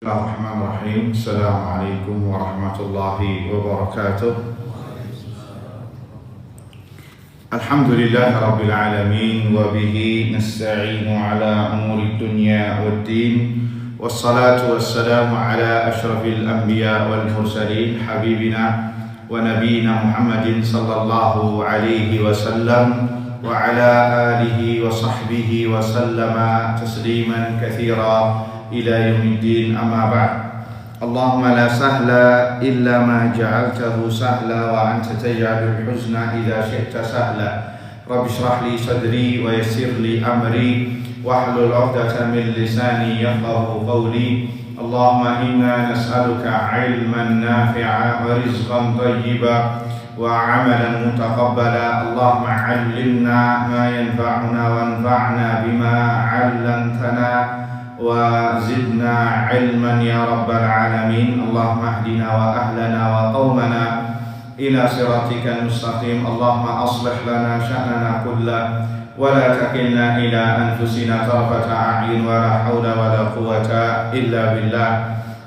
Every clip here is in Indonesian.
Bismillahirrahmanirrahim. Assalamualaikum warahmatullahi wabarakatuh. Alhamdulillahi rabbil alamin wa bihi nasta'inu ala umuri dunya waddin. Wassalatu wassalamu ala asyrafil anbiya wal mursalin habibina wa nabiyina Muhammadin sallallahu alaihi wasallam wa ala alihi wa sahbihi wa sallama tasliman katsira ila yaumiddin, amma ba'd. Allahumma la sahla illa ma ja'altahu sahla wa anta taj'alul huzna idza syi'ta sahla. Rabbi shrah li sadri wa yassir li amri wahlul 'uqdatam min lisani yafqahu qawli. Allahumma inna nas'aluka 'ilman nafi'a wa rizqan thayyiba wa 'amalan mutaqabbala. Allahumma 'allimna ma yanfa'una wanfa'na bima 'allamtana wa zidna ilman ya rabbal alamin. Allahumma ahdina wa ahlana wa qaumana ila siratikal mustaqim. Allahumma aslih lana sya'nana kullah wa la takilna ila anfusina tarfata a'yun wa la hawla wa la quwwata illa billah,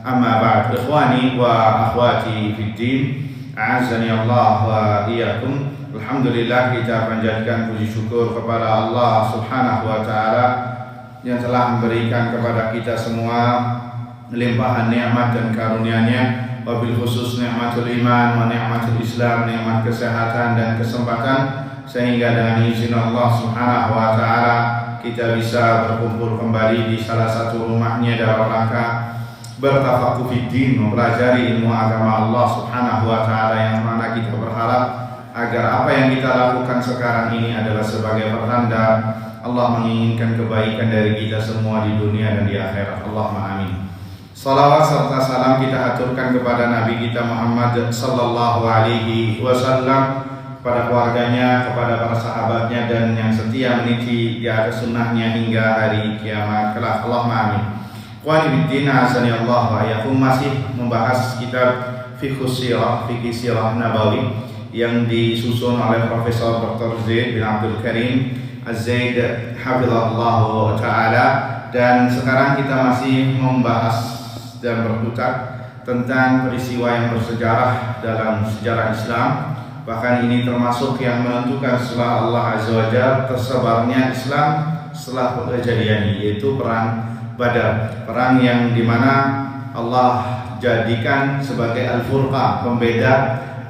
amma ba'd. Ikhwani wa akhwati fid din, a'azzani Allah wa iyyakum. Alhamdulillah, kita panjatkan puji syukur kepada Allah Subhanahu wa taala yang telah memberikan kepada kita semua limpahan nikmat dan karunia-Nya, wabil khusus nikmatul iman wa nikmatul Islam, nikmat kesehatan dan kesempatan, sehingga dengan izin Allah Subhanahu wa taala kita bisa berkumpul kembali di salah satu rumahnya dalam rangka bertafaqquh fid din, mempelajari ilmu agama Allah Subhanahu wa taala, yang mana kita berharap agar apa yang kita lakukan sekarang ini adalah sebagai pertanda Allah menginginkan kebaikan dari kita semua di dunia dan di akhirat. Allahumma amin. Salawat serta salam kita haturkan kepada Nabi kita Muhammad sallallahu alaihi wasallam, kepada keluarganya, kepada para sahabatnya, dan yang setia meniti di atas sunnahnya hingga hari kiamat kelak. Allahumma amin. Qani biddin, azani Allah wa iyyakum. Masih membahas kitab Fiqh Sirah Nabawi yang disusun oleh Profesor Dr. Zaid bin Abdul Karim Az-Zaid hafizahullah ta'ala, dan sekarang kita masih membahas dan berputar tentang peristiwa yang bersejarah dalam sejarah Islam. Bahkan ini termasuk yang menentukan setelah Allah Azza wa Jalla tersebarnya Islam setelah kejadian, yaitu perang Badar, perang yang dimana Allah jadikan sebagai al-furqan, pembeda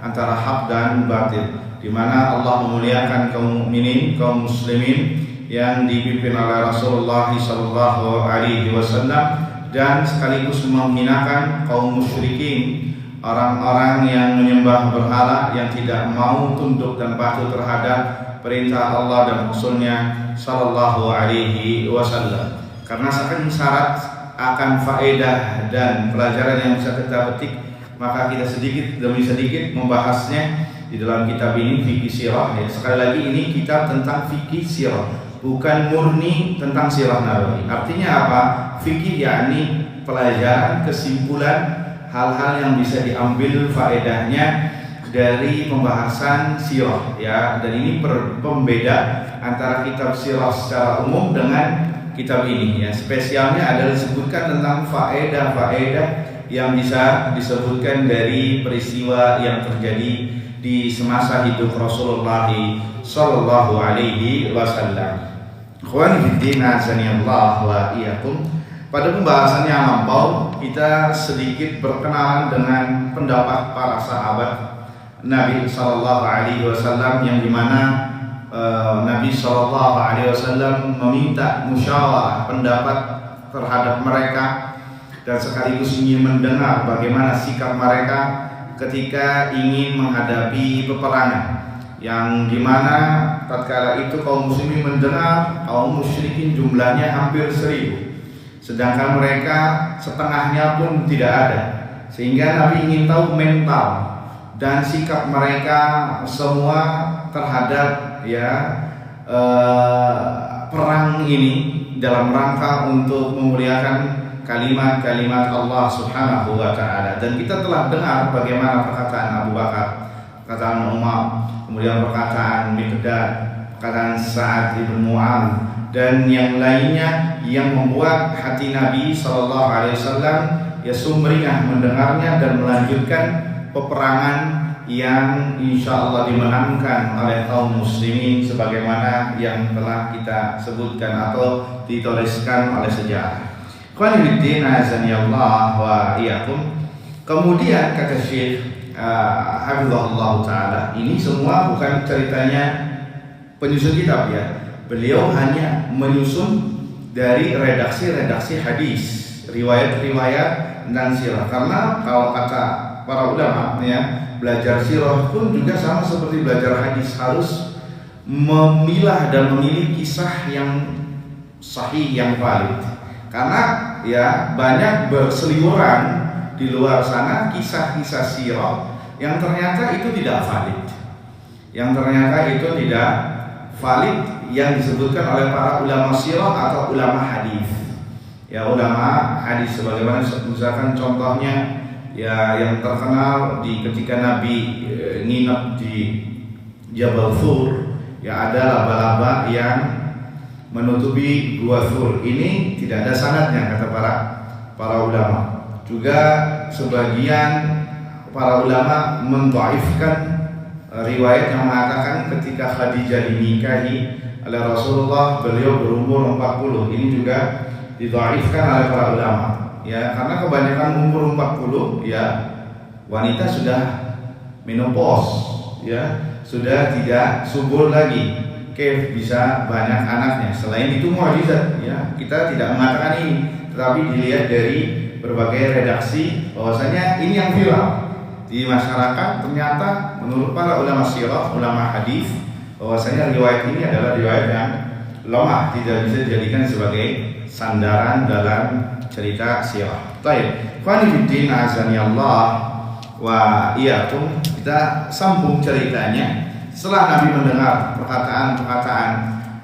antara hak dan batil, di mana Allah memuliakan kaum mukminin, kaum muslimin yang dipimpin oleh Rasulullah sallallahu alaihi wasallam, dan sekaligus menghinakan kaum musyrikin, orang-orang yang menyembah berhala, yang tidak mau tunduk dan patuh terhadap perintah Allah dan Rasulnya sallallahu alaihi wasallam. Karena saking syarat akan faedah dan pelajaran yang bisa kita petik, maka kita sedikit demi sedikit membahasnya di dalam kitab ini, Fikih Sirah. Ya, sekali lagi ini kitab tentang fikih sirah, bukan murni tentang sirah nabawi. Artinya apa? Fikih yakni pelajaran, kesimpulan, hal-hal yang bisa diambil faedahnya dari pembahasan sirah, ya. Dan ini pembeda antara kitab sirah secara umum dengan kitab ini, ya. Spesialnya adalah disebutkan tentang faedah-faedah yang bisa disebutkan dari peristiwa yang terjadi di semasa hidup Rasulullah sallallahu alaihi wasallam. Ikhwani fiddin, azani Allah wa iyyakum. Pada pembahasan yang lampau kita sedikit berkenalan dengan pendapat para sahabat Nabi sallallahu alaihi wasallam, yang dimana Nabi sallallahu alaihi wasallam meminta musyawarah pendapat terhadap mereka, dan sekaligus ingin mendengar bagaimana sikap mereka ketika ingin menghadapi peperangan, yang dimana tatkala itu kaum muslimin mendengar kaum musyrikin jumlahnya hampir 1000, sedangkan mereka setengahnya pun tidak ada, sehingga Nabi ingin tahu mental dan sikap mereka semua terhadap perang ini dalam rangka untuk memuliakan kalimat-kalimat Allah Subhanahu wa taala. Dan kita telah dengar bagaimana perkataan Abu Bakar, perkataan Umar, kemudian perkataan Miqdad, perkataan Sa'ad bin Mu'adz, dan yang lainnya yang membuat hati Nabi sallallahu alaihi wasallam ya sumringah mendengarnya dan melanjutkan peperangan yang insya Allah dimenangkan oleh kaum muslimin sebagaimana yang telah kita sebutkan atau dituliskan oleh sejarah. Qanibiddin azanillah wa iyyakum. Kemudian kata Syekh hafizahullah taala, ini semua bukan ceritanya penyusun kitab ya. Beliau hanya menyusun dari redaksi-redaksi hadis, riwayat-riwayat tentang sirah. Karena kalau kata para ulama ya, belajar sirah pun juga sama seperti belajar hadis, harus memilah dan memilih kisah yang sahih, yang valid. Karena ya banyak berseliweran di luar sana kisah-kisah sirah yang ternyata itu tidak valid, yang disebutkan oleh para ulama sirah atau ulama hadis. Ya, ulama hadis sebagaimana misalkan contohnya ya yang terkenal ketika Nabi nginep di Jabal Thur, ya ada laba-laba yang menutupi gua Thur. Ini tidak ada sanadnya kata para ulama. Juga sebagian para ulama mendhaifkan riwayat yang mengatakan ketika Khadijah dinikahi oleh Rasulullah beliau berumur 40. Ini juga didhaifkan oleh para ulama. Ya, karena kebanyakan umur 40 ya wanita sudah menopause, ya sudah tidak subur lagi, bisa banyak anaknya. Selain itu mukjizat, ya kita tidak mengatakan ini, tetapi dilihat dari berbagai redaksi bahwasanya ini yang viral di masyarakat. Ternyata menurut para ulama sirah, ulama hadis, bahwasanya riwayat ini adalah riwayat yang lemah, tidak bisa dijadikan sebagai sandaran dalam cerita sirah. Baik, qanibiddin azanillah wa iyyakum. Kita sambung ceritanya. Setelah Nabi mendengar perkataan-perkataan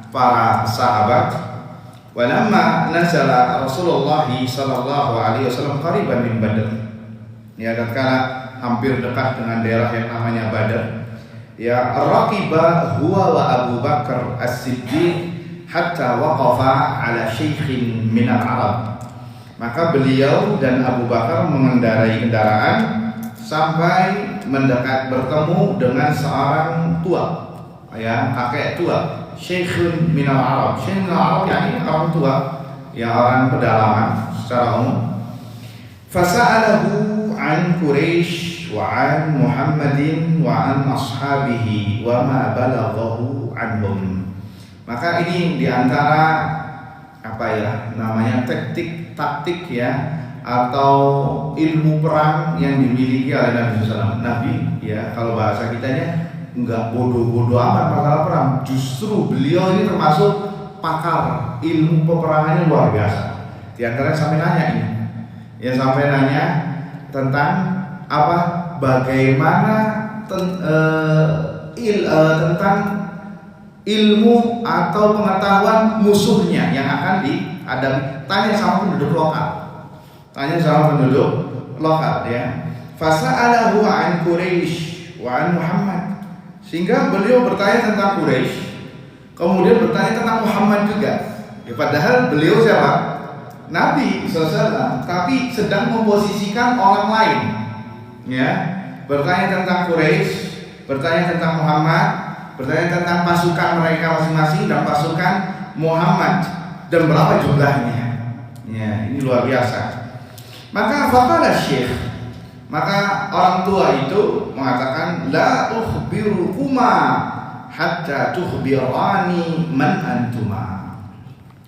para sahabat, walamma nazala Rasulullah sallallahu alaihi wasallam qariban min Badr. Ya, tatkala hampir dekat dengan daerah yang namanya Badar, ya raqiba huwa wa Abu Bakar As-Siddiq hatta waqafa ala syaikhin min al-Arab. Maka beliau dan Abu Bakar mengendarai kendaraan sampai mendekat bertemu dengan seorang tua, ya kakek tua, syaikhun min al-Arab. Syekh min al-Arab yakni orang tua, ya orang pedalaman secara umum. Fasa'alahu an Quraisy wa an Muhammadin wa an ashabihi wa ma balaghahu anhum. Maka ini diantara apa ya namanya taktik ya atau ilmu perang yang dimiliki oleh Nabi SAW. Nabi ya kalau bahasa kitanya enggak bodoh-bodoh amat masalah perang. Justru beliau ini termasuk pakar ilmu peperangannya luar biasa. Di antaranya sampai nanya ini, ya sampai nanya tentang apa bagaimana tentang ilmu atau pengetahuan musuhnya yang akan dihadapi. Tanya sama penduduk lokal, ya. Fasa'alahu an Quraisy wa an Muhammad. Sehingga beliau bertanya tentang Quraisy, kemudian bertanya tentang Muhammad juga. Ya, padahal beliau siapa? Nabi SAW, tapi sedang memposisikan orang lain. Ya, bertanya tentang Quraisy, bertanya tentang Muhammad, bertanya tentang pasukan mereka masing-masing dan pasukan Muhammad dan berapa jumlahnya. Ya, ini luar biasa. Maka faqala syekh, maka orang tua itu mengatakan la ukhbirukuma hatta tukhbirani man antuma.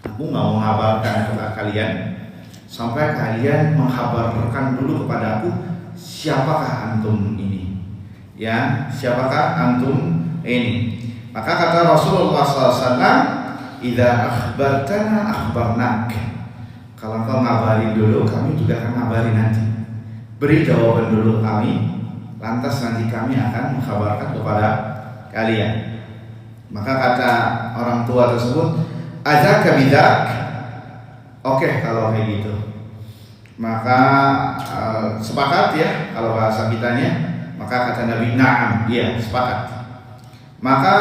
Aku nggak mau mengabarkan kepada kalian sampai kalian menghabarkan dulu kepada aku siapakah antum ini. Ya, siapakah antum ini? Maka kata Rasulullah SAW, idza akhbartana akhbarnak. Kalau kau ngabarin dulu, kami juga akan ngabarin nanti. Beri jawaban dulu kami, lantas nanti kami akan mengkabarkan kepada kalian. Maka kata orang tua tersebut, azaka bidak. Oke, kalau kayak gitu. Maka sepakat ya, kalau bahasa kitanya. Maka kata Nabi, na'am, iya sepakat. Maka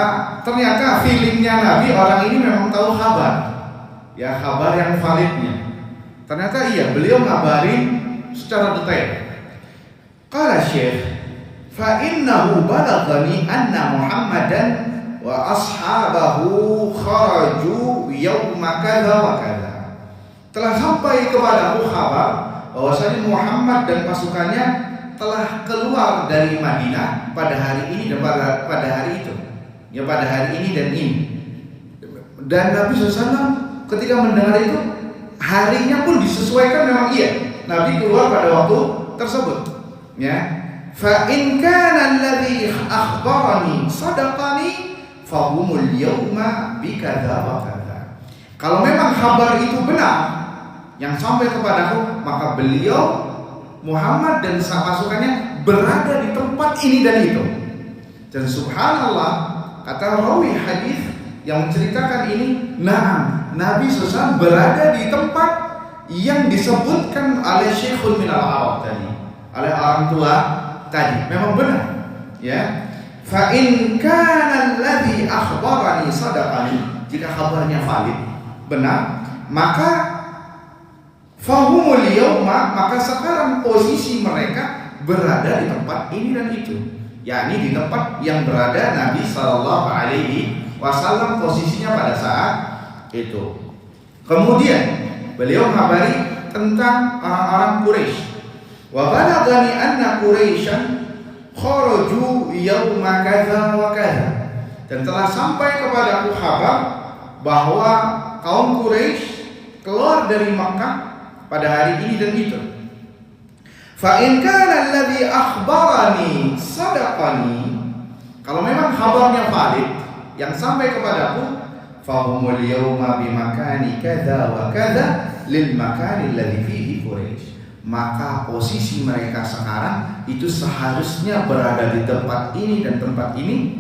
ternyata feelingnya Nabi, orang ini memang tahu kabar, ya kabar yang validnya. Ternyata iya, beliau ngabarin secara detail. Qala Syekh, fa innahu balaghani anna Muhammadan wa ashabahu kharaju yauma kadza wa kadza. Telah sampai kepadaku kabar bahwasanya Muhammad dan pasukannya telah keluar dari Madinah pada hari ini dan pada hari itu. Ya, pada hari ini dan ini. Dan Nabi SAW ketika mendengar itu, harinya pun disesuaikan memang iya. Nabi keluar pada waktu tersebut. Ya. Fa in kana alladhi akhbarani sadaqani fahumul yawma bikadza wa kadza. Kalau memang kabar itu benar yang sampai kepadaku, maka beliau Muhammad dan pasukannya berada di tempat ini dan itu. Dan subhanallah, kata rawi hadis yang menceritakan ini, Nabi SAW berada di tempat yang disebutkan oleh Syekhul Minal Arab tadi, oleh orang tua tadi. Memang benar, ya. Fa in kana alladhi akhbarani sadaqani, jika kabarnya valid, benar, maka fahumul yawma, maka sekarang posisi mereka berada di tempat ini dan itu, yakni di tempat yang berada Nabi sallallahu alaihi wasallam posisinya pada saat itu. Kemudian beliau mengabari tentang orang-orang Quraisy. Wa balaghani anna Quraisyan kharaju yauma kadza wa kadza. Dan telah sampai kepadaku kabar bahwa kaum Quraisy keluar dari Makkah pada hari ini dan itu. Fa in kana alladhi akhbarani sadaqani, kalau memang kabarnya valid yang sampai kepadaku, fahumul yawma bimakani kadza wa kadza lil makani alladhi fihi Quraisy, maka posisi mereka sekarang itu seharusnya berada di tempat ini dan tempat ini,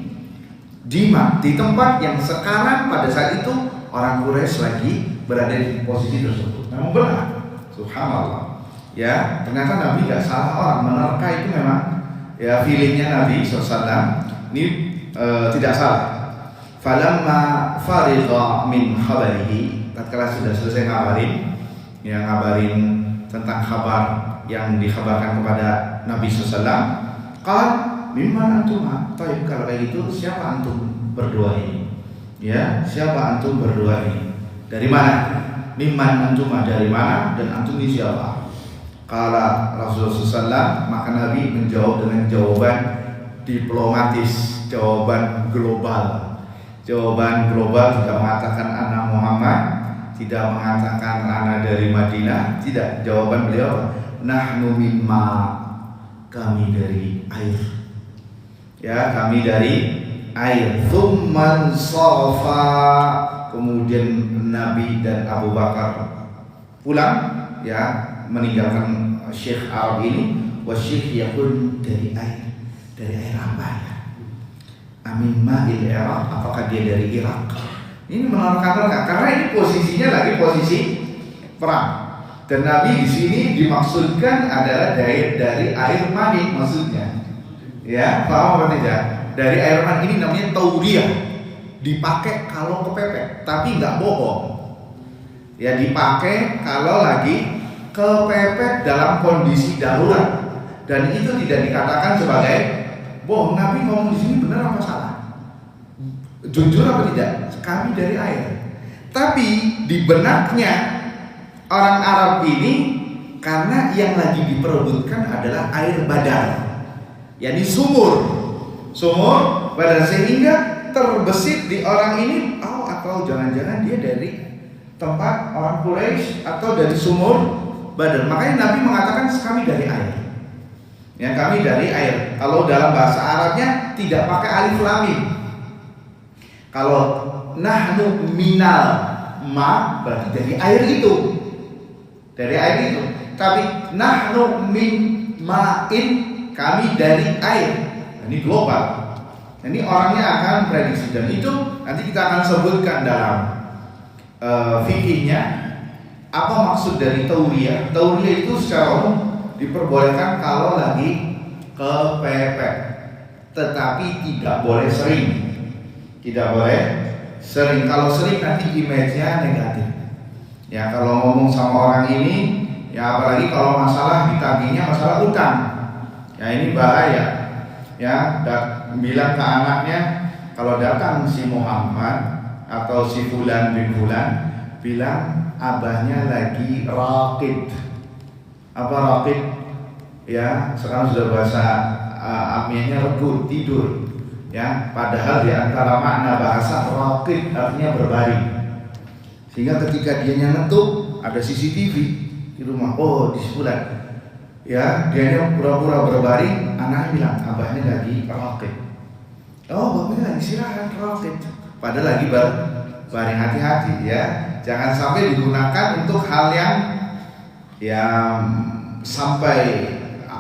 di tempat yang sekarang pada saat itu orang Quraisy lagi berada di posisi tersebut. Memang benar, subhanallah. Ya, ternyata Nabi nggak salah orang menerka itu, memang ya feelingnya Nabi SAW ini tidak salah. Falamma farigha min khabarihi, tatkala sudah selesai ngabarin tentang kabar yang dikabarkan kepada Nabi SAW, qal mimman antum? Taib, kalau kayak gitu siapa antum berdua ini? Ya, siapa antum berdua ini? Dari mana? Mimman antum, dari mana, dan antum ini siapa? Kala Rasulullah SAW, maka Nabi menjawab dengan jawaban diplomatis, jawaban global. Jawaban global, tidak mengatakan anak Muhammad, tidak mengatakan anak dari Madinah, tidak. Jawaban beliau, nahnu mimma, kami dari air. Ya, kami dari air. Tsumman sarafa, kemudian Nabi dan Abu Bakar pulang, ya, meninggalkan Syekh Arab ini. Wasyekh yakun dari air apa ya? Amin ma'il Irak, apakah dia dari Irak? Ini menerka-nerka, karena ini posisinya lagi posisi perang. Dan Nabi di sini dimaksudkan adalah dari air mani, maksudnya. Ya, paham apa tidak? Dari air mani ini namanya tauriyah, dipakai kalau kepepet, tapi nggak bohong. Ya, dipakai kalau lagi kepepet dalam kondisi darurat, dan itu tidak dikatakan sebagai bohong. Nabi ngomong di sini benar apa salah? Jujur apa tidak? Kami dari air. Tapi di benaknya orang Arab ini, karena yang lagi diperebutkan adalah air Badar, yakni sumur Badar, sehingga terbesit di orang ini, atau jangan-jangan dia dari tempat orang Quraisy atau dari sumur Badar. Makanya Nabi mengatakan kami dari air. Ya, kami dari air. Kalau dalam bahasa Arabnya tidak pakai alif lam mim. Kalau nahnu minal ma, berarti dari air itu. Dari air itu. Tapi nahnu min ma'in, kami dari air. Ini global. Ini orangnya akan prediksi, dan itu nanti kita akan sebutkan dalam fikihnya apa maksud dari tauriyah. Tauriyah itu secara umum diperbolehkan kalau lagi kepepet, tetapi tidak boleh sering. Tidak boleh sering. Kalau sering nanti image-nya negatif. Ya, kalau ngomong sama orang ini, Ya apalagi kalau masalah ditagihnya masalah utang. Ya ini bahaya. Ya, bilang ke anaknya kalau datang si Muhammad atau si Fulan bin Fulan, bilang abahnya lagi raqid. Apa raqid? Ya, sekarang sudah bahasa amiyahnya regut, tidur. Ya, padahal di antara makna bahasa raqid artinya berbaring. Sehingga ketika dia nyetuk ada CCTV di rumah, oh di Fulan. Ya, dia pura-pura berbaring, anaknya bilang abahnya lagi raqid. Oh, bapaknya lagi istirahat raqid. Padahal lagi berbaring, hati-hati ya. Jangan sampai digunakan untuk hal yang sampai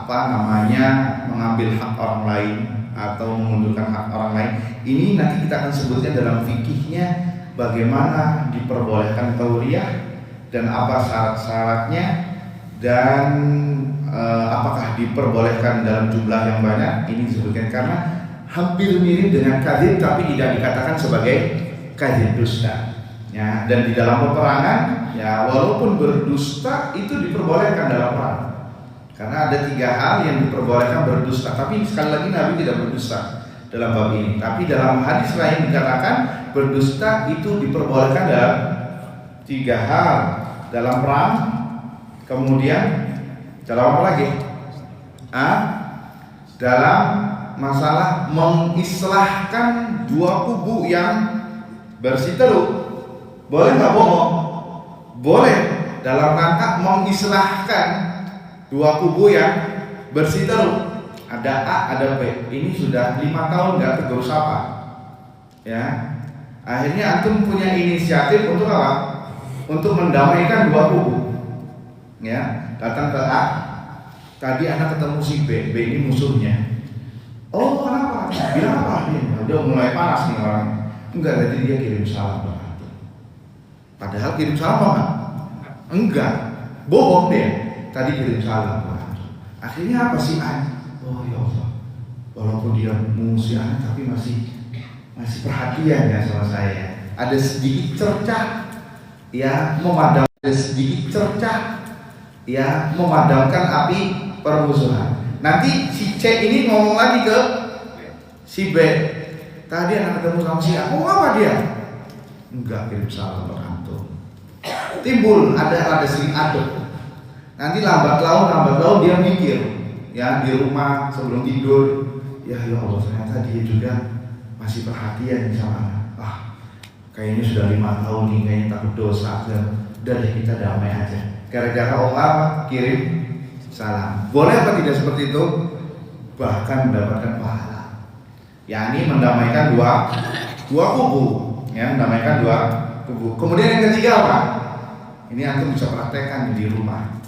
mengambil hak orang lain atau mengundurkan hak orang lain. Ini nanti kita akan sebutnya dalam fikihnya bagaimana diperbolehkan tauriyah dan apa syarat-syaratnya dan apakah diperbolehkan dalam jumlah yang banyak. Ini disebutkan karena hampir mirip dengan kadzib tapi tidak dikatakan sebagai kadzib dusta. Ya, dan di dalam peperangan ya walaupun berdusta itu diperbolehkan dalam perang. Karena ada 3 hal yang diperbolehkan berdusta. Tapi sekali lagi Nabi tidak berdusta dalam bab ini. Tapi dalam hadis lain dikatakan berdusta itu diperbolehkan dalam 3 hal. Dalam perang, kemudian dalam apa lagi? Dalam masalah mengislahkan 2 kubu yang berseteru. Boleh nggak bohong? Boleh, dalam rangka mengislahkan 2 kubu yang berseteru. Ada A, ada B. Ini sudah 5 tahun nggak tegur sapa. Ya, akhirnya antum punya inisiatif untuk apa? Untuk mendamaikan 2 kubu. Ya, datang ke A. Tadi anak ketemu si B. B ini musuhnya. Oh, kenapa? Bilang apa? Dia mulai panas nih orang. Enggak, tadi dia kirim salam. Padahal kirim salam apa? Enggak, bohong dia. Tadi kirim salam. Akhirnya apa sih an? Oh ya Allah, walaupun dia mengusir anak tapi masih perhatian ya sama saya. Ada sedikit cercah, ya memadamkan. Ada sedikit cercah, ya memadamkan api permusuhan. Nanti si C ini ngomong lagi ke si B. Tadi anak ketemu sama si A. Ngomong apa dia? Enggak, kirim salam berantum. Timbul ada sedikit aduk. Nanti lambat laun dia mikir ya di rumah sebelum tidur, ya Allah ternyata dia juga masih perhatian sama anak. Kayaknya sudah 5 tahun nih, kayaknya takut dosa. Udah deh kita damai aja. Gara-gara Allah kirim salam. Boleh apa tidak seperti itu? Bahkan mendapatkan pahala. yakni mendamaikan dua kubu, ya, mendamaikan dua kubu. Kemudian yang ketiga apa? Ini antum bisa praktekkan di rumah.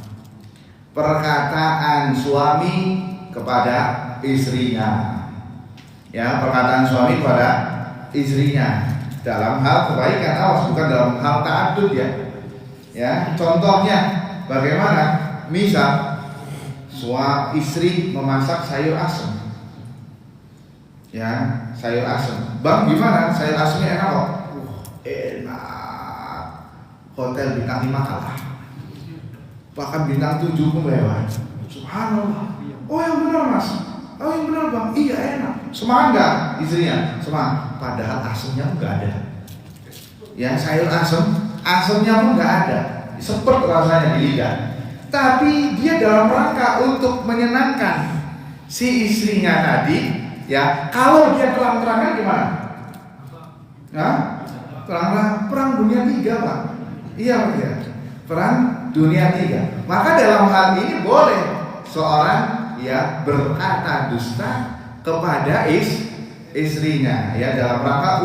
Perkataan suami kepada istrinya, ya, perkataan suami kepada istrinya dalam hal kebaikan, awas, bukan dalam hal ta'addud, ya. Ya, contohnya bagaimana? Misal istri memasak sayur asem, ya, sayur asem. Bang, gimana? Sayur asemnya enak kok? Enak. Hotel bintang 5 kalah. Bahkan bintang 7 pun lewat. Subhanallah. Oh yang benar mas. Oh yang benar bang. Iya enak. Semangat nggak istrinya? Semangat. Padahal asemnya nggak ada. Ya, sayur asemnya pun nggak ada. Sepet rasanya di lidah. Tapi dia dalam rangka untuk menyenangkan si istrinya tadi, ya. Kalau dia terang-terangan gimana? Nah, terang-terang perang dunia 3 pak. Iya pak ya. Perang dunia 3. Maka dalam hal ini boleh seorang, ya, berkata dusta kepada istrinya, ya, dalam rangka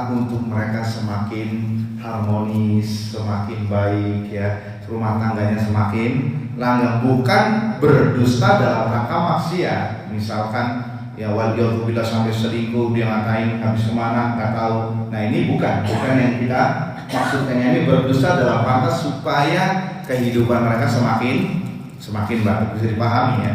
untuk mereka semakin harmonis, semakin baik, ya, rumah tangganya semakin langgeng, bukan berdusta dalam rangka maksiat. Misalkan, ya, waliyadzubillah sampai selingkuh, dia ngatain habis kemana nggak tahu. Nah ini bukan yang kita maksudkan. Ini berdusta dalam rangka supaya kehidupan mereka semakin baik, bisa dipahami, ya.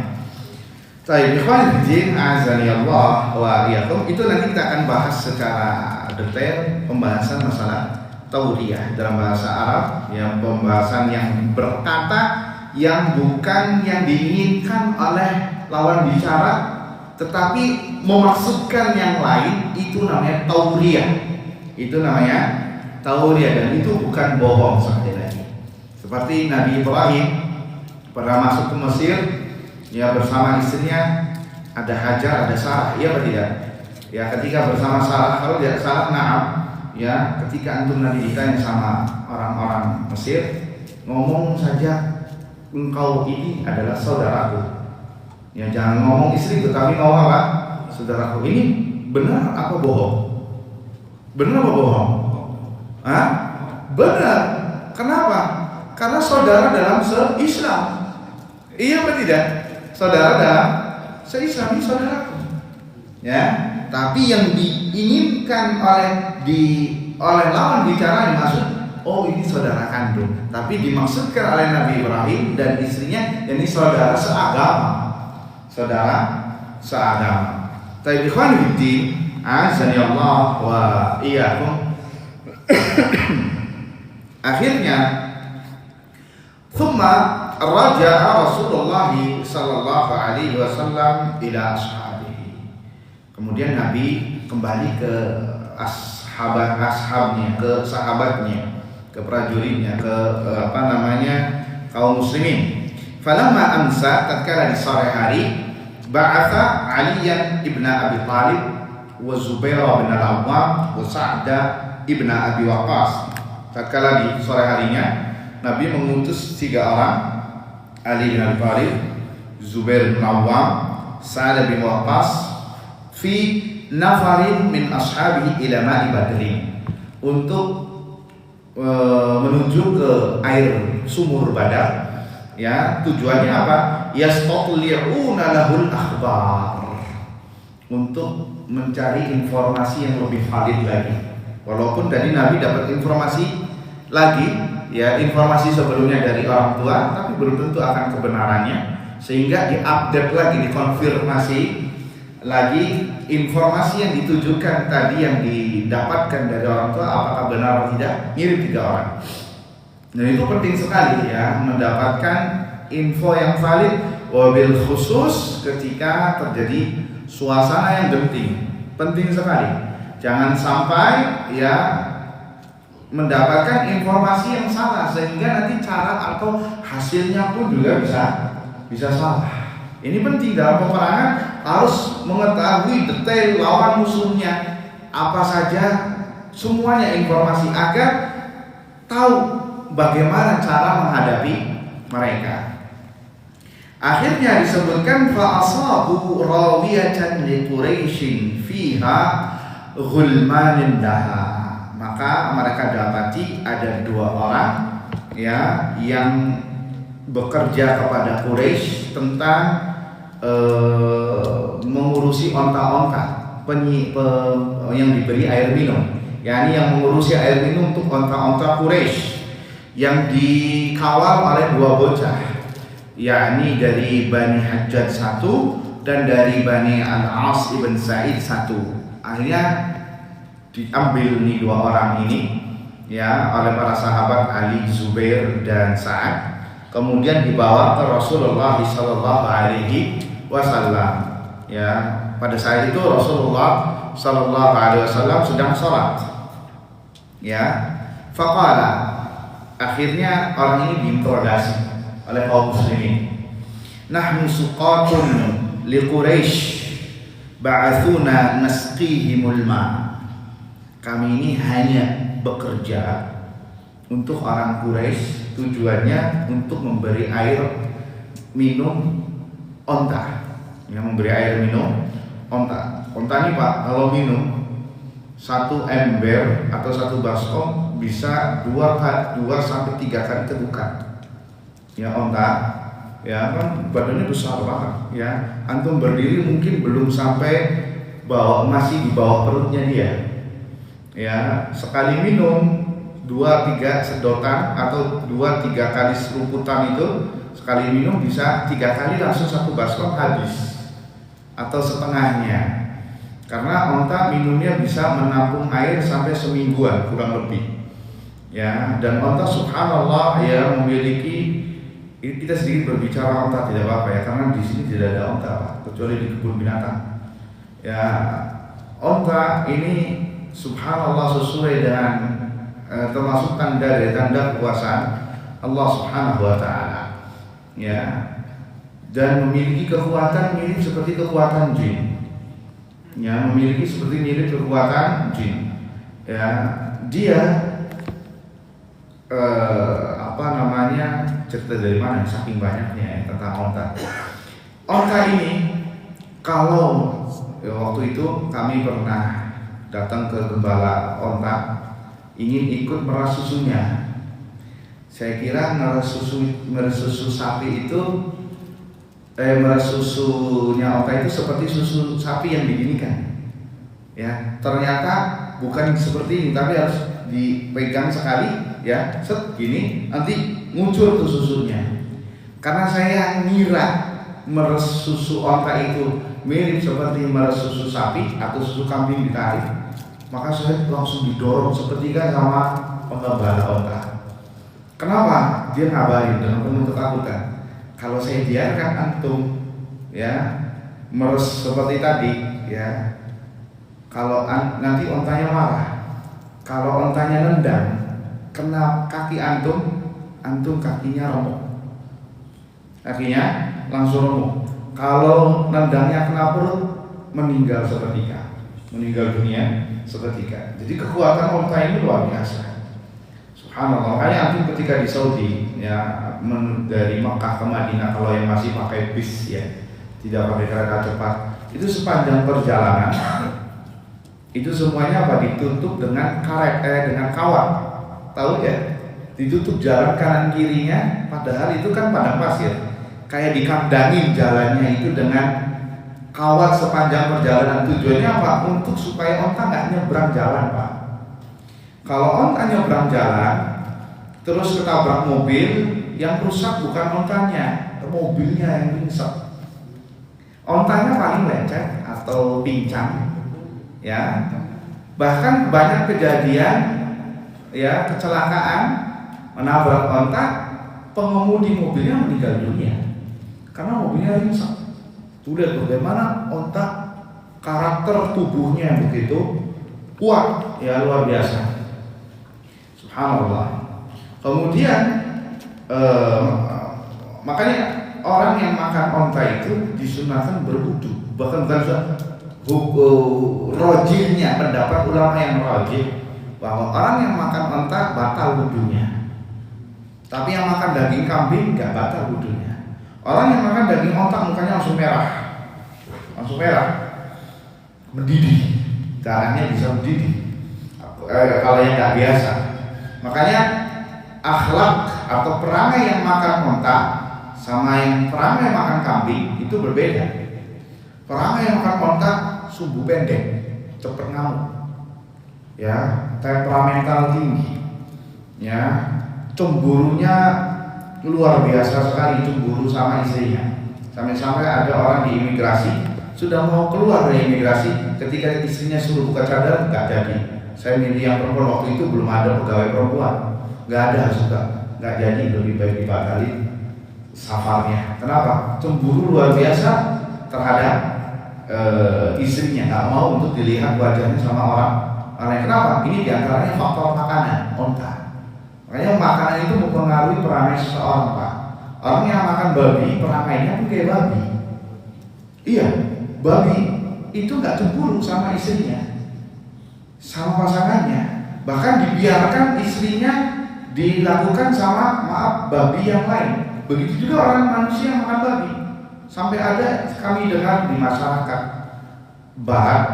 Baik, ikhwan jin azani Allah wa iyyakum, itu nanti kita akan bahas secara detail pembahasan masalah tauriyah dalam bahasa Arab, yang pembahasan yang berkata yang bukan yang diinginkan oleh lawan bicara, tetapi memaksudkan yang lain, itu namanya tauriyah. Itu namanya tauriyah, dan itu bukan bohong sekali lagi. Seperti Nabi Ibrahim pernah masuk ke Mesir, ya bersama istrinya, ada Hajar, ada Sarah, iya atau tidak? Ya ketika bersama Sarah, kalau tidak salah, na'am. Ya, ketika antum nanti ditanya sama orang-orang Mesir, ngomong saja engkau ini adalah saudaraku. Ya, jangan ngomong istri, tetapi ngomong apa? Saudaraku. Ini benar apa bohong? Benar apa bohong? Hah? Benar. Kenapa? Karena saudara dalam se-Islam. Iya atau tidak? Saudara dalam se-Islam, ini saudaraku. Ya, tapi yang diinginkan oleh lawan bicara dimaksud, oh ini saudara kandung, tapi dimaksudkan oleh Nabi Ibrahim dan istrinya, ini saudara seagama, saudara seagama. Tapi ikhwan fillah, azani Allah wa iyyakum. Akhirnya, thumma raja'a Rasulullah sallallahu alaihi wasallam ila ashabihi. Kemudian Nabi kembali ke ashabnya, ke sahabatnya, ke prajuritnya, ke kaum muslimin. Falamma amsa, tatkala di sore hari, ba'atha Aliyan ibn Abi Thalib wa Zubair bin Al-Awwam wa Sa'da ibn Abi Waqqas. Tatkala di sore harinya, Nabi mengutus 3 orang, Ali bin Abi Thalib, Zubair bin Al-Awwam, Sa'da bin Waqqas, fi nafarin min ashabihi ila ma'i badrin, untuk menuju ke air sumur Badar. Ya, tujuannya apa? Yastatli'una lahul akhbar, untuk mencari informasi yang lebih valid lagi. Walaupun tadi Nabi dapat informasi lagi, ya informasi sebelumnya dari orang tua, tapi belum tentu akan kebenarannya, sehingga diupdate lagi, dikonfirmasi lagi informasi yang ditujukan tadi yang didapatkan dari orang tua apakah benar atau tidak. Mirip 3 orang. Dan itu penting sekali ya, mendapatkan info yang valid, wabil khusus ketika terjadi suasana yang genting. Penting sekali. Jangan sampai ya mendapatkan informasi yang salah sehingga nanti cara atau hasilnya pun juga bisa salah. Ini penting dalam peperangan, harus mengetahui detail lawan musuhnya apa saja, semuanya informasi, agar tahu bagaimana cara menghadapi mereka. Akhirnya disebutkan fa'asabu rawiyatan li Quraisyin fiha ghulmanin daha. Maka mereka dapati ada 2 orang ya yang bekerja kepada Quraisy tentang mengurusi onta-onta yang diberi air minum, yakni yang mengurusi air minum untuk onta-onta Quraisy yang dikawal oleh 2 bocah, yakni dari Bani Hajjaj 1 dan dari Bani Al-As ibn Sa'id 1. Akhirnya diambil nih 2 orang ini ya oleh para sahabat Ali, Zubair dan Sa'ad, kemudian dibawa ke Rasulullah sallallahu alaihi wasallam. Ya, pada saat itu Rasulullah sallallahu alaihi wasallam sedang sholat. Ya, faqala, akhirnya orang ini diinterogasi oleh kaum muslimin. Nahnu suqatun li Quraisy ba'athuna nasqihimul ma. Kami ini hanya bekerja untuk orang Quraisy, tujuannya untuk memberi air minum onta. Ya, memberi air minum onta. Onta ini Pak, kalau minum 1 ember atau 1 baskom bisa 2 sampai 3 kali ketukan. Ya, onta ya kan badannya besar banget ya. Antum berdiri mungkin belum sampai masih di bawah perutnya dia. Ya, sekali minum 2-3 sedotan atau 2-3 kali seruputan itu, sekali minum bisa 3 kali langsung 1 baskom habis atau setengahnya. Karena onta minumnya bisa menampung air sampai semingguan kurang lebih. Ya, dan onta subhanallah ya memiliki, kita sedikit berbicara onta tidak apa-apa ya, karena di sini tidak ada onta Pak, kecuali di kebun binatang. Ya, onta ini subhanallah sesuai dengan termasuk tanda dari tanda kekuasaan Allah Subhanahu wa taala. Ya. Dan memiliki kekuatan mirip seperti kekuatan jin. Ya, memiliki seperti mirip kekuatan jin. Ya, dia cerita dari mana saking banyaknya ya, tentang onta. Onta ini kalau waktu itu kami pernah datang ke gembala onta, ingin ikut meras susunya. Saya kira meras susu sapi itu meras susunya onta itu seperti susu sapi yang diginikan. Ya, ternyata bukan seperti ini, tapi harus dipegang sekali ya, set gini nanti muncul tuh susunya. Karena saya ngira meres susu onta itu mirip seperti meres susu sapi atau susu kambing ditarik, maka saya langsung didorong sepertiga sama penggembala onta. Kenapa? Dia ngabarin dengan penuh ketakutan, kalau saya biarkan antum ya meres seperti tadi ya, kalau nanti ontanya marah. Kalau ontanya nendang kena kaki antum kakinya remuk, kakinya langsung remuk. Kalau nendangnya kena perut, meninggal seketika, meninggal dunia seketika. Jadi kekuatan onta ini luar biasa. Subhanallah. Makanya antum ketika di Saudi ya, dari Mekah ke Madinah, kalau yang masih pakai bis ya, tidak pakai kereta cepat, itu sepanjang perjalanan itu semuanya apa? Ditutup dengan karet, dengan kawat. Tahu ya? Ditutup jalan kanan kirinya, padahal itu kan padang pasir. Kayak dikandangin jalannya itu dengan kawat sepanjang perjalanan. Tujuannya apa? Untuk supaya onta nggak nyebrang jalan, Pak. Kalau onta nyebrang jalan, terus ketabrak mobil, yang rusak bukan ontanya, mobilnya yang ringsek. Ontanya paling lecet atau pincang. Ya, bahkan banyak kejadian ya kecelakaan menabrak onta, pengemudi mobilnya meninggal dunia karena mobilnya ringsek. Sudah bagaimana onta karakter tubuhnya begitu kuat ya, luar biasa. Subhanallah. Kemudian makanya orang yang makan onta itu disunahkan berwudu, bahkan bukan rojihnya, pendapat ulama yang rojih bahwa orang yang makan onta batal wudunya, tapi yang makan daging kambing nggak batal wudunya. Orang yang makan daging onta mukanya langsung merah, mendidih, darahnya bisa mendidih kalau yang nggak biasa. Makanya akhlak atau perangai yang makan onta sama yang perangai makan kambing itu berbeda. Perangai yang makan onta sumbu pendek, cepat ngamuk, ya, temperamental tinggi, ya, cemburunya luar biasa sekali, cemburu sama istrinya. Sampai-sampai ada orang di imigrasi sudah mau keluar dari imigrasi, ketika istrinya suruh buka cadar nggak jadi. Saya milih yang perempuan, waktu itu belum ada pegawai perempuan, nggak ada, suka nggak jadi, lebih baik dibatalin safarnya. Kenapa? Cemburu luar biasa terhadap istrinya, nggak mau untuk dilihat wajahnya sama orang lain. Kenapa? Ini diantaranya faktor makanan onta. Makanya makanan itu mempengaruhi perangai seseorang, Pak. Orang yang makan babi, perangainya pun kayak babi. Iya, babi itu nggak cemburu sama istrinya, sama pasangannya. Bahkan dibiarkan istrinya dilakukan sama babi yang lain. Begitu juga orang manusia yang makan babi. Sampai ada kami dengar di masyarakat barat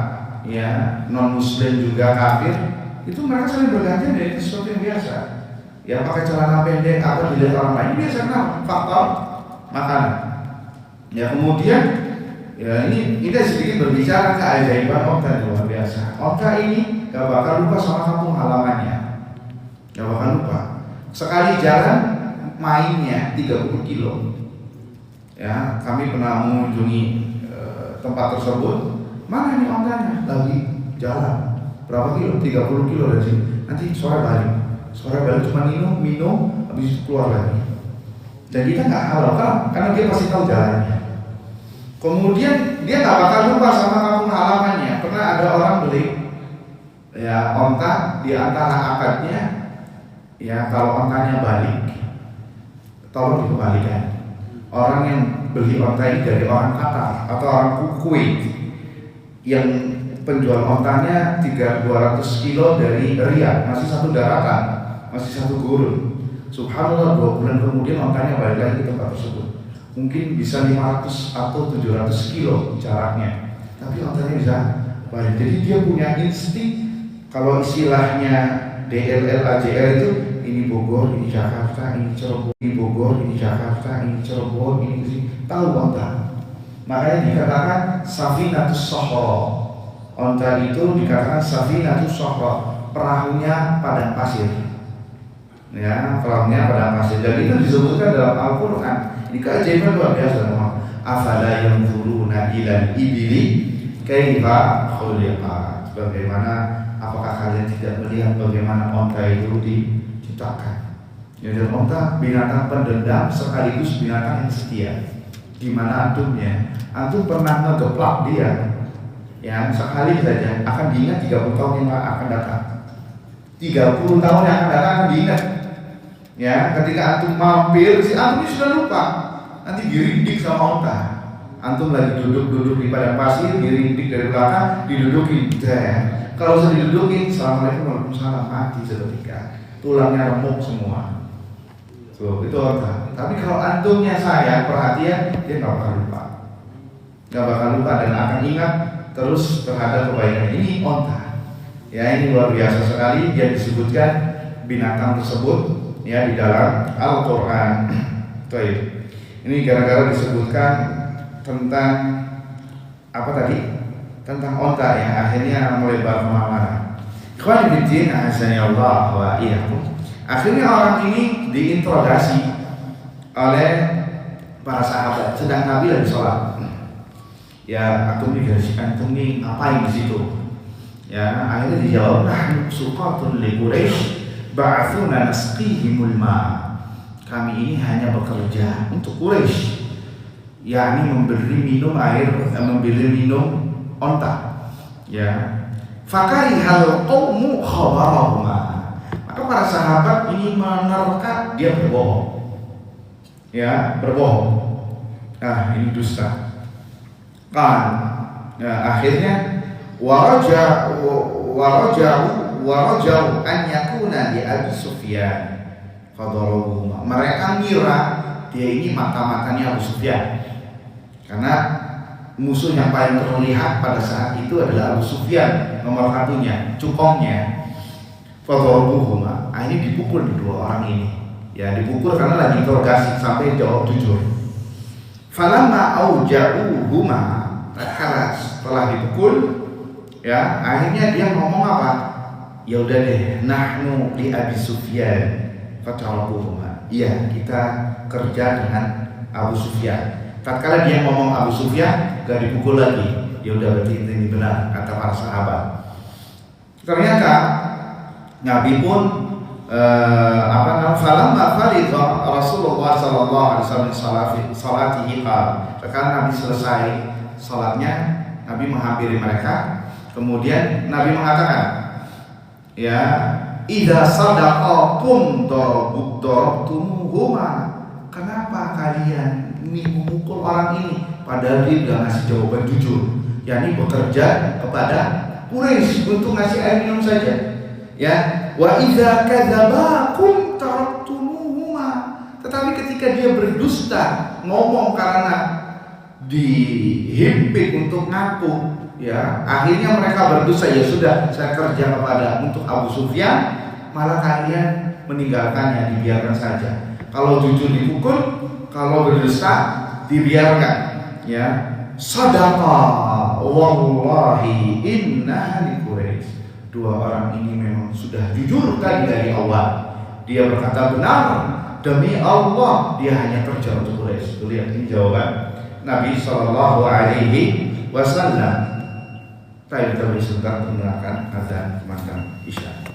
ya, non muslim juga kafir, itu mereka saling bergantian dari sesuatu yang biasa. Ya pakai celana pendek atau dilihat orang lain biasa, karena faktor makanan. Ya kemudian ya ini kita sedikit berbicara keajaiban onta luar biasa. Onta ini gak bakal lupa sama kampung halamannya, gak bakal lupa. Sekali jalan mainnya 30 kilo. Ya, kami pernah mengunjungi tempat tersebut. Mana ini ontanya? Lagi jalan berapa kilo? 30 kilo dari sini. Nanti sore balik. sore balik cuma minum, habis itu keluar lagi. Dan kita nggak halal karena dia pasti tahu jalannya. Kemudian dia nggak bakal lupa sama kampung halamannya. Pernah ada orang beli ya onta di antara akadnya, ya kalau ontanya balik, tolong dikembalikan. Orang yang beli onta ini dari orang Qatar atau orang Kuwait yang penjual ontanya 200 kilo dari Riyadh, masih satu daratan, masih satu gurun. Subhanallah, 2 bulan kemudian ontanya balik lagi ke tempat tersebut. Mungkin bisa 500 atau 700 kilo jaraknya, tapi ontanya bisa balik. Jadi dia punya insting. Kalau istilahnya DLL AJL itu, ini Bogor, ini Jakarta, ini Cirebon, ini Bogor, ini Jakarta, ini Cirebon, ini sini, tahu onta. Makanya dikatakan Safinatus Sahra. Onta itu dikatakan Safinatus Sahra, perahunya padang pasir. Ya, perahunya padang pasir. Dan itu disebutkan dalam Al-Qur'an. Ini keajaiban luar biasa. Afala yanzuruna ilal ibili kaifa khuliqat. Bagaimana, apakah kalian tidak melihat bagaimana onta itu diciptakan? Ya, dan onta binatang pendendam sekaligus binatang yang setia. Gimana antumnya? Antum pernah ngegeplak dia, ya sekali saja akan diingat 30 tahun yang akan datang. 30 tahun yang akan datang akan diingat. Ya, ketika antum mampir, si antum ini sudah lupa. Nanti dirindik sama onta. Antum lagi duduk di padang pasir, dirindik dari belakang, didudukin. Kalau sudah didudukin, assalamualaikum waalaikumsalam, mati seketika. Tulangnya remuk semua. Tuh, itu onta. Tapi kalau antumnya sayang, perhatian, dia nggak bakal lupa. Nggak bakal lupa dan akan ingat terus terhadap kebaikan. Ini onta. Ya, ini luar biasa sekali. Dia disebutkan binatang tersebut ya di dalam Al-Qur'an. Ini gara-gara disebutkan tentang apa tadi? Tentang onta yang akhirnya melebar kemana-mana. Ikhwan fillah, azani Allah wa iyyakum. Akhirnya orang ini diinterogasi oleh para sahabat sedang Nabi lagi sholat. Ya, antum nih ngapain di situ? Ya, akhirnya dijawab, nahnu suqatun li Quraisy ba'athuna nasqihimul ma. Kami ini hanya bekerja untuk Quraisy, yakni memberi minum onta. Ya, fakarihal qaumu khabarahuma. Maka para sahabat ini menerka dia berbohong. Ya, berbohong. Nah, ini dusta. Kan, ya, akhirnya warajau an yakuna di Abi Sufyan fadarabuhuma. Mereka ngira dia ini mata-matanya Abu Sufyan, karena musuh yang paling terlihat pada saat itu adalah Abu Sufyan, nomor satunya, cukongnya. Fadarabuhuma. Akhirnya dipukul dua orang ini. Ya, dipukul karena lagi interogasi sampai jawab jujur. Falamma auja'uhuma, setelah dipukul, ya akhirnya dia ngomong apa? Ya udah deh, nahnu li Abi Sufyan fatarabuhuma. Iya, kita kerja dengan Abu Sufyan. Tatkala dia ngomong Abu Sufyan, gak dipukul lagi. Ya udah, berarti ini benar kata para sahabat. Ternyata Nabi pun falamma faridha Rasulullah sallallahu alaihi wasallam salatihi qala. Sekarang Nabi selesai salatnya, Nabi menghampiri mereka. Kemudian Nabi mengatakan, ya, idza sadaqakum darabtumuhuma. Kenapa kalian ini memukul orang ini padahal dia sudah ngasih jawaban jujur, yakni bekerja kepada Quraisy untuk ngasih air minum saja. Ya, wa idza kadzabakum taraktumuhuma. Tetapi ketika dia berdusta, ngomong karena dihimpit untuk ngaku, ya, akhirnya mereka berdusta. Ya sudah, saya kerja kepada untuk Abu Sufyan, malah kalian meninggalkannya, dibiarkan saja. Kalau jujur dipukul, kalau berdusta dibiarkan. Ya, sadaqa wallahi inna li Quraisy. Dua orang ini memang sudah jujur tadi dari awal. Dia berkata benar, demi Allah dia hanya kerja untuk Quraisy. Lihat ini jawaban Nabi Shallallahu Alaihi Wasallam. Kita bisa sebentar mendengarkan azan kumandang Isya.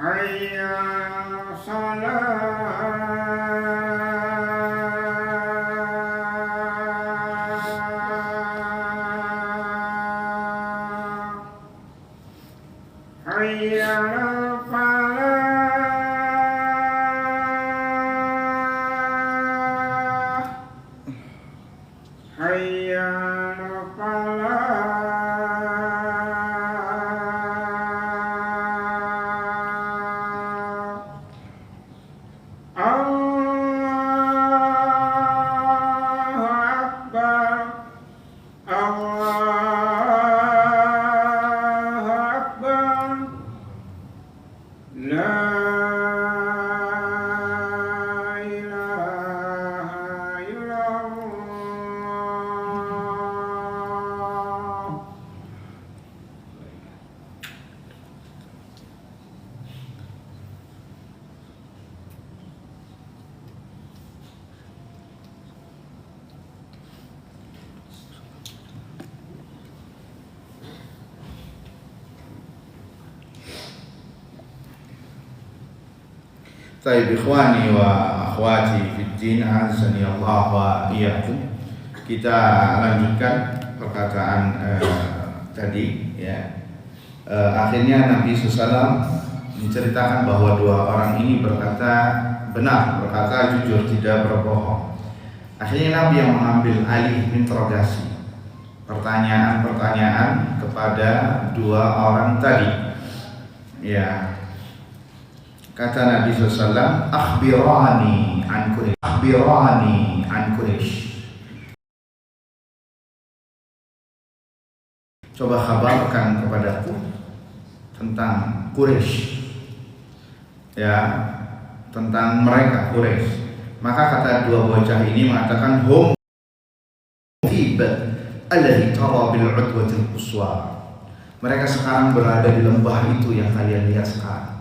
hayya 'alas shalah. Baik, ikhwani wa akhwati fiddin, azani Allah wa iyyakum. Kita lanjutkan perkataan tadi ya. Akhirnya Nabi SAW menceritakan bahwa dua orang ini berkata benar, berkata jujur, tidak berbohong. Akhirnya Nabi yang mengambil alih interogasi, pertanyaan-pertanyaan kepada dua orang tadi. Ya. Kata Nabi SAW, akhbirani an Quraisy, akhbirani an Quraisy. Coba kabarkan kepadaku tentang Quraisy, ya, tentang mereka Quraisy. Maka kata dua bocah ini mengatakan, hum alladhi tara bil udwatil quswa. Mereka sekarang berada di lembah itu yang kalian lihat sekarang,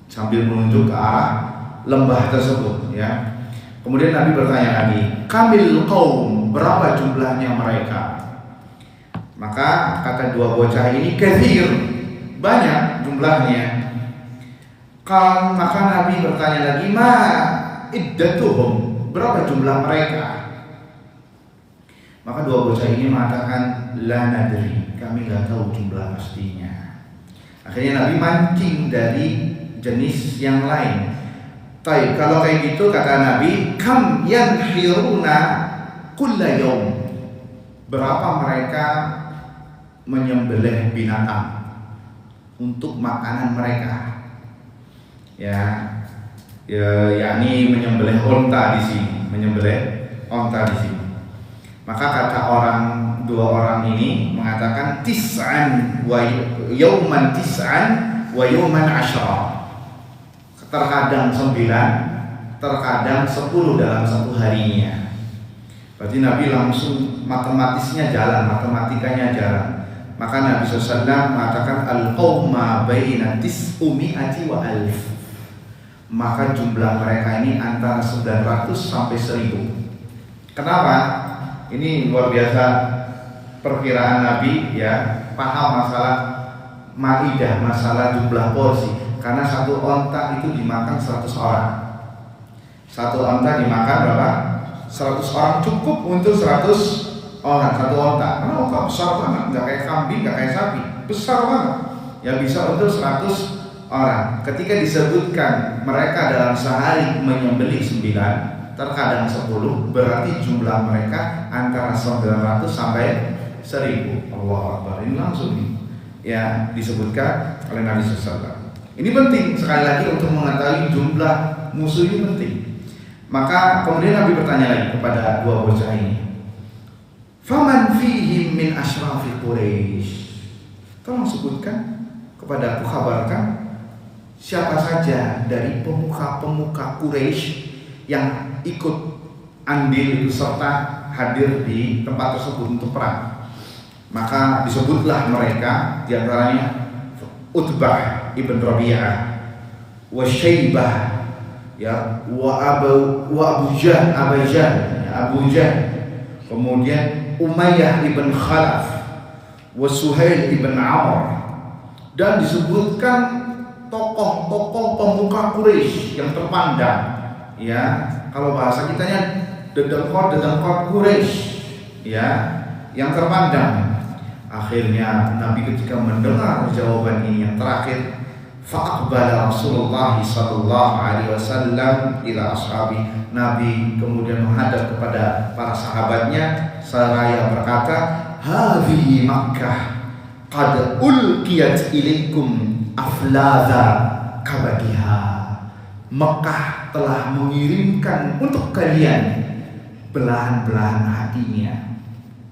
sambil menunjuk ke arah lembah tersebut, ya. Kemudian Nabi bertanya lagi, kamil qaum, berapa jumlahnya mereka? Maka kata dua bocah ini, kathir, banyak jumlahnya. Maka Nabi bertanya lagi, ma iddatuhum, berapa jumlah mereka? Maka dua bocah ini mengatakan, la nadri, kami nggak tahu jumlah pastinya. Akhirnya Nabi mancing dari jenis yang lain. Taib, kalau kayak gitu kata Nabi, kam yanhiruna kulla yaum, berapa mereka menyembelih binatang untuk makanan mereka, ya, yakni menyembelih onta di sini, menyembelih onta di sini. Maka kata dua orang ini mengatakan tis'an wa yauman tis'an wa yauman asyara. Terkadang 9, terkadang 10 dalam satu harinya. Berarti Nabi langsung matematisnya jalan, matematikanya jalan. Maka Nabi SAW mengatakan al-qawma baina tis'umi'ati wa alif. Maka jumlah mereka ini antara 900 sampai 1000. Kenapa? Ini luar biasa perkiraan Nabi, ya, paham masalah maidah, masalah jumlah porsi. Karena satu onta itu dimakan 100 orang. Satu onta dimakan berapa? 100 orang, cukup untuk 100 orang satu onta. Karena onta besar banget, nggak kayak kambing, nggak kayak sapi, besar banget. Ya bisa untuk 100 orang. Ketika disebutkan mereka dalam sehari menyembelih 9, terkadang 10, berarti jumlah mereka antara 900 sampai 1000. Allah Akbar. Ini langsung ya disebutkan oleh Nabi SAW. Ini penting sekali lagi untuk mengetahui jumlah musuh, ini penting. Maka kemudian Nabi bertanya lagi kepada dua bocah ini, faman fihim min ashrafi Quraisy, tolong sebutkan kepada aku, kabarkan siapa saja dari pemuka-pemuka Quraisy yang ikut andil, ikut serta hadir di tempat tersebut untuk perang. Maka disebutlah mereka, diantaranya Utbah ibn Rabi'ah, wa Syaibah, ya, wa Abu Jahl, kemudian Umayyah ibn Khalaf, wa Suhail ibn Amr, dan disebutkan tokoh tokoh-tokoh pemuka Quraisy yang terpandang. Ya, kalau bahasa kitanya dedengkot Quraisy, ya, yang terpandang. Akhirnya Nabi ketika mendengar jawaban ini yang terakhir, fa'aqbala Rasulullah sallallahu alaihi wasallam ila ashabi. Nabi kemudian menghadap kepada para sahabatnya seraya berkata, hadhihi Makkah qad ulqiyat ilaikum afladha kabadiha. Mekah telah mengirimkan untuk kalian belahan-belahan hatinya.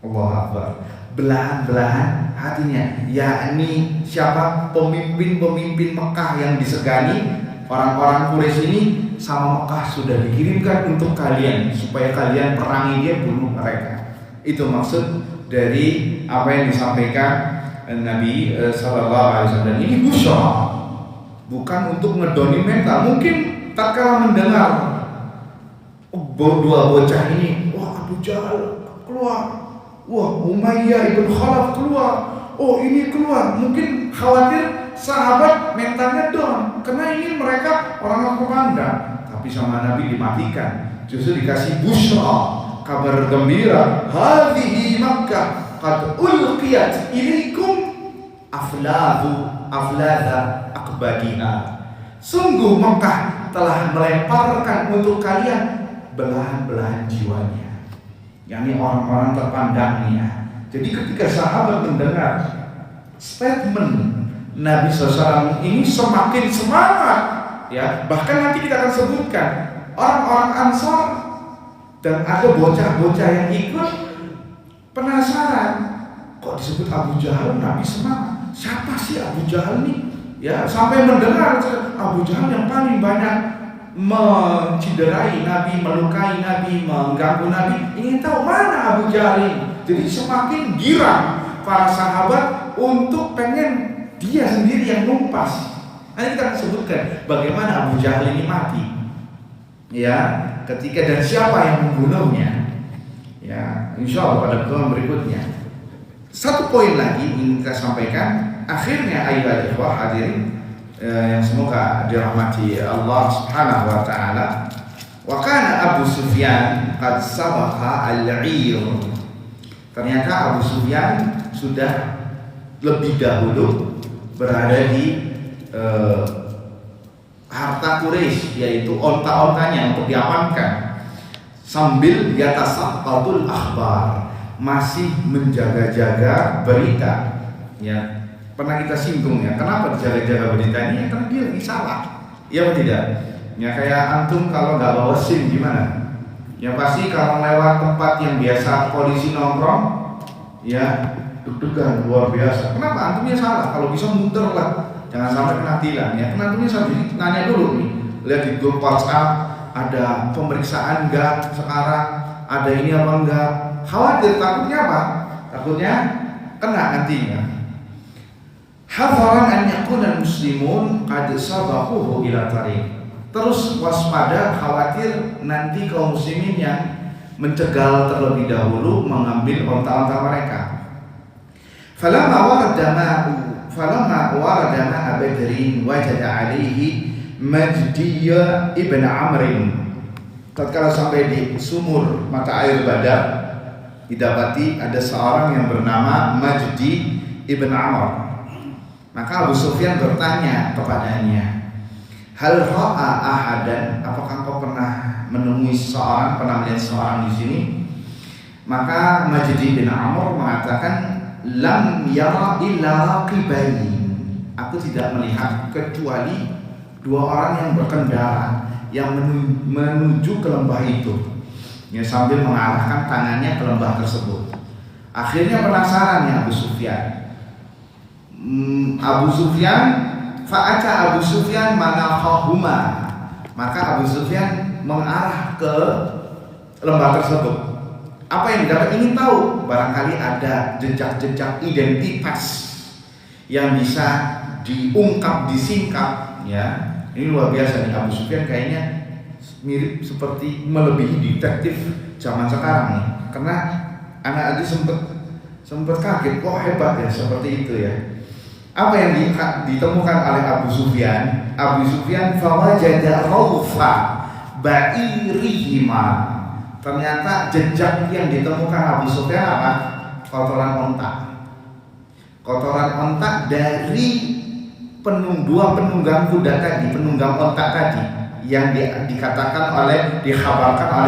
Allahu Akbar. Belahan-belahan hatinya, yakni siapa? Pemimpin-pemimpin Mekah yang disegani orang-orang Quraisy ini sama Mekah sudah dikirimkan untuk kalian supaya kalian perangi dia, bunuh mereka. Itu maksud dari apa yang disampaikan Nabi sallallahu alaihi wasallam. Ini busyra, bukan untuk ngedoni mental. Mungkin tak kalah mendengar dua bocah ini, wah Abu Jahal keluar, wah Umayyah ibn Khalaf keluar, oh ini keluar. Mungkin khawatir sahabat mentalnya down, karena ini mereka orang komanda. Tapi sama Nabi dimatikan, justru dikasih busyra, kabar gembira. Hadhihi Makkah qad ulqiyat ilaikum afladha akbadiha. Sungguh Mekah telah melemparkan untuk kalian belahan-belahan jiwanya, yakni orang-orang terpandangnya. Jadi ketika sahabat mendengar statement Nabi SAW ini semakin semangat, ya. Bahkan nanti kita akan sebutkan orang-orang Ansar dan ada bocah-bocah yang ikut penasaran, kok disebut Abu Jahal. Nabi semangat, siapa sih Abu Jahal nih? Ya, sampai mendengar Abu Jahal yang paling banyak menciderai Nabi, melukai Nabi, mengganggu Nabi. Ingin tahu mana Abu Jahal ini? Jadi semakin girang para sahabat untuk pengen dia sendiri yang numpas. Nanti kita akan sebutkan bagaimana Abu Jahal ini mati, ya, ketika dan siapa yang membunuhnya, ya, insya Allah pada pertemuan berikutnya. Satu poin lagi ingin kita sampaikan. Akhirnya ayyuhal ikhwah hadirin yang semoga dirahmati Allah Subhanahu wa taala, wa kana Abu Sufyan qad sabaqa al-'ir. Ternyata Abu Sufyan sudah lebih dahulu berada di harta Quraisy, yaitu onta-ontanya untuk diamankan, sambil yatasaqqatul akhbar, masih menjaga-jaga berita, ya. Pernah kita singgung, ya, kenapa dijaga-jaga berita ini? Ya, karena dia lagi salah, ya atau tidak? Ya kayak antum kalau nggak bawa SIM gimana? Ya pasti kalau lewat tempat yang biasa polisi nongkrong, ya deg-degan luar biasa. Kenapa? Antumnya salah. Kalau bisa muter lah, jangan sampai kena tilang. Ya, antumnya salah. Jadi nanya dulu nih, lihat di grup WhatsApp ada pemeriksaan nggak sekarang, ada ini apa enggak? Khawatir, takutnya apa? Takutnya kena nantinya. Hadharan an yakuna muslimun qad sabaquhu ila tariq. Terus waspada, khawatir nanti kaum muslimin yang mencegal terlebih dahulu mengambil onta-onta mereka. Falamma warada ma'a Badrin wajada alaihi Majdiyya ibn Amrin. Tatkala sampai di sumur mata air Badar, didapati ada seorang yang bernama Majdi ibn Amr. Maka Abu Sufyan bertanya kepadanya, hal ra'a ahadan, apakah kau pernah menemui seseorang, pernah melihat seseorang di sini? Maka Majdi bin Amr mengatakan, lam yara illa raqibain, aku tidak melihat kecuali dua orang yang berkendara yang menuju ke lembah itu, ya, sambil mengarahkan tangannya ke lembah tersebut. Akhirnya penasaran ya Abu Sufyan. Fa'ata Abu Sufyan manakhahuma, maka Abu Sufyan mengarah ke lembah tersebut. Apa yang didapat? Ingin tahu, barangkali ada jejak-jejak identitas yang bisa diungkap, disingkap, ya. Ini luar biasa nih, Abu Sufyan kayaknya mirip seperti melebihi detektif zaman sekarang nih. Karena anak aja sempat kaget, kok hebat ya seperti itu ya. Apa yang ditemukan oleh Abu Sufyan? Abu Sufyan fawajada rawfa ba'irihima. Ternyata jejak yang ditemukan Abu Sufyan apa? Kotoran onta. Kotoran onta dari dua penunggang kuda tadi, penunggang onta tadi yang dikhabarkan oleh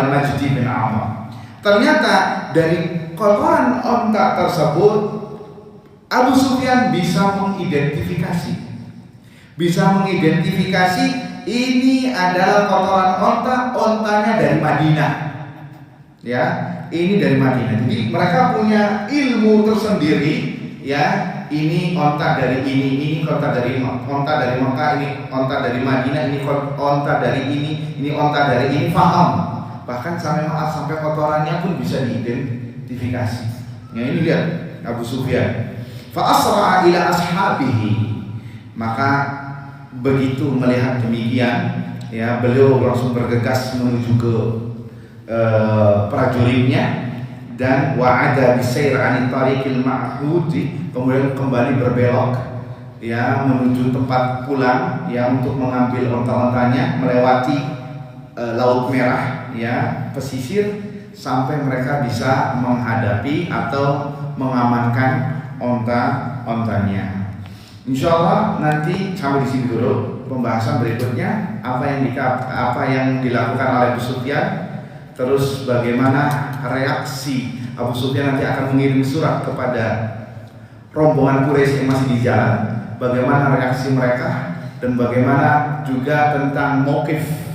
Majdi bin Amr. Ternyata dari kotoran onta tersebut Abu Sufyan bisa mengidentifikasi ini adalah kotoran ontanya dari Madinah. Ya, ini dari Madinah. Jadi mereka punya ilmu tersendiri. Ya, ini onta dari ini onta dari Mekah, ini onta dari Madinah, ini onta dari ini onta dari ini, paham. Bahkan sampai kotorannya pun bisa diidentifikasi. Ya, ini lihat Abu Sufyan. Fa asra'a ila ashabihi. Maka begitu melihat demikian, ya, beliau langsung bergegas menuju ke prajuritnya dan wa'ada bisair 'anil tariqil ma'hud, kemudian kembali berbelok, ya, menuju tempat pulang, ya, untuk mengambil onta-ontanya melewati Laut Merah, ya, pesisir, sampai mereka bisa menghadapi atau mengamankan ontanya. Insyaallah nanti sampai di sini dulu. Pembahasan berikutnya apa yang dilakukan oleh Abu Sufyan, terus bagaimana reaksi Abu Sufyan nanti akan mengirim surat kepada rombongan Quraisy yang masih di jalan, bagaimana reaksi mereka, dan bagaimana juga tentang mauqif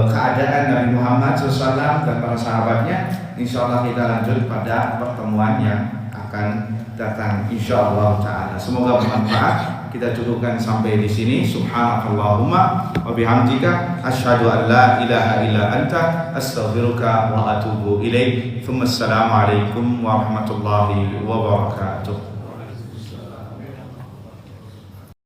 keadaan Nabi Muhammad SAW dan para sahabatnya. Insyaallah kita lanjut pada pertemuan yang akan datang insyaallah taala. Semoga bermanfaat. Kita cukupkan sampai di sini. Subhanakallahumma wa bihamdika asyhadu an la ilaha illa anta astaghfiruka wa atubu ilaik. Assalamualaikum warahmatullahi wabarakatuh.